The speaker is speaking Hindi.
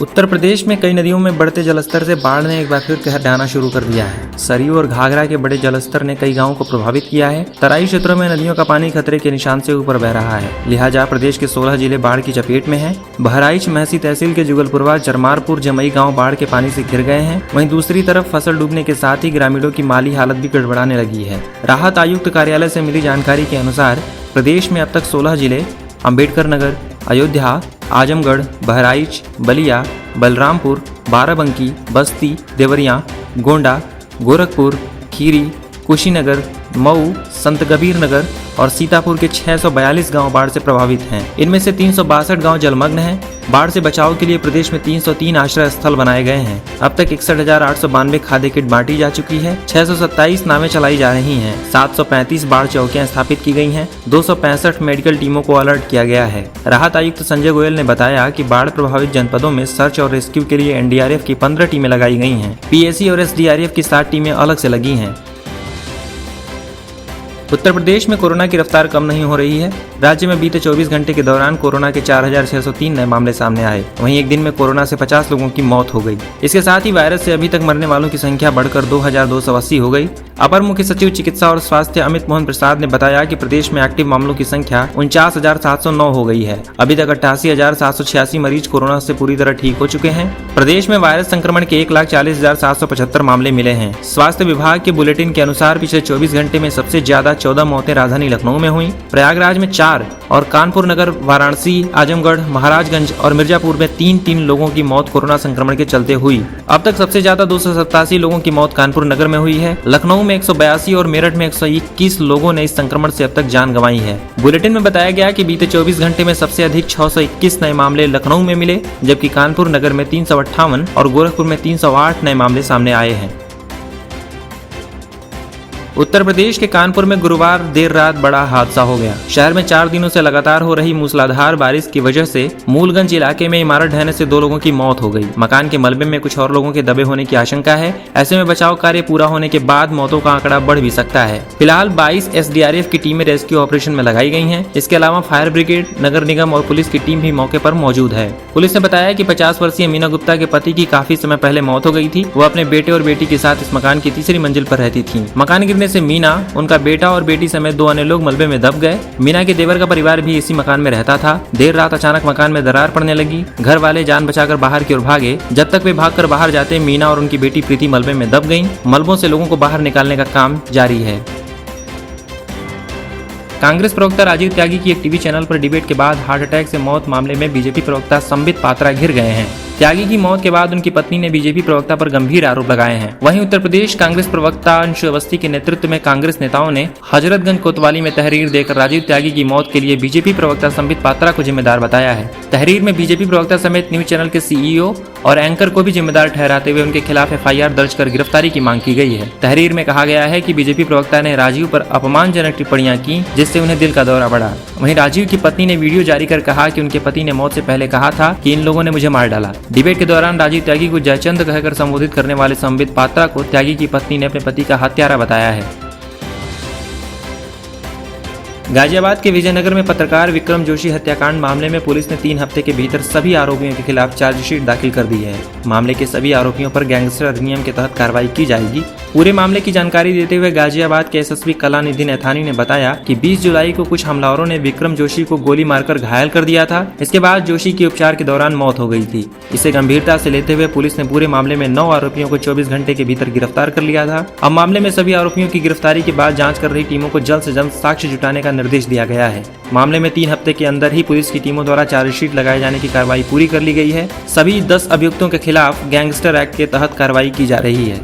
उत्तर प्रदेश में कई नदियों में बढ़ते जलस्तर से बाढ़ ने एक बार फिर कहर ढाना शुरू कर दिया है। सरयू और घाघरा के बड़े जलस्तर ने कई गांवों को प्रभावित किया है। तराई क्षेत्रों में नदियों का पानी खतरे के निशान से ऊपर बह रहा है। लिहाजा प्रदेश के 16 जिले बाढ़ की चपेट में हैं। बहराइच महसी तहसील के जुगलपुरवा, चरमारपुर, जमई गाँव बाढ़ के पानी से घिर गए हैं। वहीं दूसरी तरफ फसल डूबने के साथ ही ग्रामीणों की माली हालत भी गड़बड़ाने लगी है। राहत आयुक्त कार्यालय से मिली जानकारी के अनुसार प्रदेश में अब तक 16 जिले अम्बेडकर नगर, अयोध्या, आजमगढ़, बहराइच, बलिया, बलरामपुर, बाराबंकी, बस्ती, देवरिया, गोंडा, गोरखपुर, खीरी, कुशीनगर, मऊ, संत कबीर नगर और सीतापुर के 642 गांव बाढ़ से प्रभावित हैं। इनमें से 362 गांव जलमग्न हैं। बाढ़ से बचाव के लिए प्रदेश में 303 आश्रय स्थल बनाए गए हैं। अब तक 61,892 खाद्य किट बांटी जा चुकी है। 627 नावें चलाई जा रही हैं। 735 बाढ़ चौकियां स्थापित की गई हैं। 265 मेडिकल टीमों को अलर्ट किया गया है। राहत आयुक्त संजय गोयल ने बताया कि बाढ़ प्रभावित जनपदों में सर्च और रेस्क्यू के लिए एनडीआरएफ की 15 टीमें लगाई गई हैं। पीएसी और एसडीआरएफ की 7 टीमें अलग से लगी हैं। उत्तर प्रदेश में कोरोना की रफ्तार कम नहीं हो रही है। राज्य में बीते 24 घंटे के दौरान कोरोना के 4,603 नए मामले सामने आए। वहीं एक दिन में कोरोना से 50 लोगों की मौत हो गई। इसके साथ ही वायरस से अभी तक मरने वालों की संख्या बढ़कर 2,280 हो गई। अपर मुख्य सचिव चिकित्सा और स्वास्थ्य अमित मोहन प्रसाद ने बताया कि प्रदेश में एक्टिव मामलों की संख्या 49,709 हो गई है। अभी तक 88,786 मरीज कोरोना से पूरी तरह ठीक हो चुके हैं। प्रदेश में वायरस संक्रमण के 1,40,775 मामले मिले हैं। स्वास्थ्य विभाग के बुलेटिन के अनुसार पिछले 24 घंटे में सबसे ज्यादा 14 मौतें राजधानी लखनऊ में हुई। प्रयागराज में 4 और कानपुर नगर, वाराणसी, आजमगढ़, महाराजगंज और मिर्जापुर में 3 लोगों की मौत कोरोना संक्रमण के चलते हुई। अब तक सबसे ज्यादा 287 लोगों की मौत कानपुर नगर में हुई है। लखनऊ में 182 और मेरठ में 121 लोगों ने इस संक्रमण से अब तक जान गंवाई है। बुलेटिन में बताया गया कि बीते 24 घंटे में सबसे अधिक 621 नए मामले लखनऊ में मिले, जबकि कानपुर नगर में 358 और गोरखपुर में 308 नए मामले सामने आए हैं। उत्तर प्रदेश के कानपुर में गुरुवार देर रात बड़ा हादसा हो गया। शहर में 4 दिनों से लगातार हो रही मूसलाधार बारिश की वजह से मूलगंज इलाके में इमारत ढहने से 2 लोगों की मौत हो गई। मकान के मलबे में कुछ और लोगों के दबे होने की आशंका है। ऐसे में बचाव कार्य पूरा होने के बाद मौतों का आंकड़ा बढ़ भी सकता है। फिलहाल 22 एसडीआरएफ की टीमें रेस्क्यू ऑपरेशन में लगाई गई हैं। इसके अलावा फायर ब्रिगेड, नगर निगम और पुलिस की टीम भी मौके पर मौजूद है। पुलिस ने बताया कि 50 वर्षीय मीना गुप्ता के पति की काफी समय पहले मौत हो गई थी। वो अपने बेटे और बेटी के साथ इस मकान की तीसरी मंजिल पर रहती थी। मकान गिरने से मीना, उनका बेटा और बेटी समेत 2 अन्य लोग मलबे में दब गए। मीना के देवर का परिवार भी इसी मकान में रहता था। देर रात अचानक मकान में दरार पड़ने लगी। घर वाले जान बचाकर बाहर की ओर भागे। जब तक वे भागकर बाहर जाते, मीना और उनकी बेटी प्रीति मलबे में दब गईं। मलबों से लोगों को बाहर निकालने का काम जारी है। कांग्रेस प्रवक्ता राजीव त्यागी की एक टीवी चैनल पर डिबेट के बाद हार्ट अटैक से मौत मामले में बीजेपी प्रवक्ता संबित पात्रा घिर गए हैं। त्यागी की मौत के बाद उनकी पत्नी ने बीजेपी प्रवक्ता पर गंभीर आरोप लगाए हैं। वहीं उत्तर प्रदेश कांग्रेस प्रवक्ता अंशु अवस्थी के नेतृत्व में कांग्रेस नेताओं ने हजरतगंज कोतवाली में तहरीर देकर राजीव त्यागी की मौत के लिए बीजेपी प्रवक्ता संबित पात्रा को जिम्मेदार बताया है। तहरीर में बीजेपी प्रवक्ता समेत न्यूज चैनल के सीईओ और एंकर को भी जिम्मेदार ठहराते हुए उनके खिलाफ एफआईआर दर्ज कर गिरफ्तारी की मांग की गई है। तहरीर में कहा गया है कि बीजेपी प्रवक्ता ने राजीव पर अपमानजनक टिप्पणियां की, जिससे उन्हें दिल का दौरा पड़ा। वहीं राजीव की पत्नी ने वीडियो जारी कर कहा कि उनके पति ने मौत से पहले कहा था कि इन लोगों ने मुझे मार डाला। डिबेट के दौरान राजीव त्यागी को जयचंद कहकर संबोधित करने वाले संबित पात्रा को त्यागी की पत्नी ने अपने पति का हत्यारा बताया है। गाजियाबाद के विजयनगर में पत्रकार विक्रम जोशी हत्याकांड मामले में पुलिस ने 3 हफ्ते के भीतर सभी आरोपियों के खिलाफ चार्जशीट दाखिल कर दी है। मामले के सभी आरोपियों पर गैंगस्टर अधिनियम के तहत कार्रवाई की जाएगी। पूरे मामले की जानकारी देते हुए गाजियाबाद के एसएसपी कलानिधि नैथानी ने बताया कि 20 जुलाई को कुछ हमलावरों ने विक्रम जोशी को गोली मारकर घायल कर दिया था। इसके बाद जोशी की उपचार के दौरान मौत हो गई थी। इसे गंभीरता से लेते हुए पुलिस ने पूरे मामले में 9 आरोपियों को 24 घंटे के भीतर गिरफ्तार कर लिया था। अब मामले में सभी आरोपियों की गिरफ्तारी के बाद जांच कर रही टीमों को जल्द से जल्द साक्ष्य जुटाने का निर्देश दिया गया है। मामले में 3 हफ्ते के अंदर ही पुलिस की टीमों द्वारा चार्जशीट लगाए जाने की कार्रवाई पूरी कर ली गई है। सभी 10 अभियुक्तों के खिलाफ गैंगस्टर एक्ट के तहत कार्रवाई की जा रही है।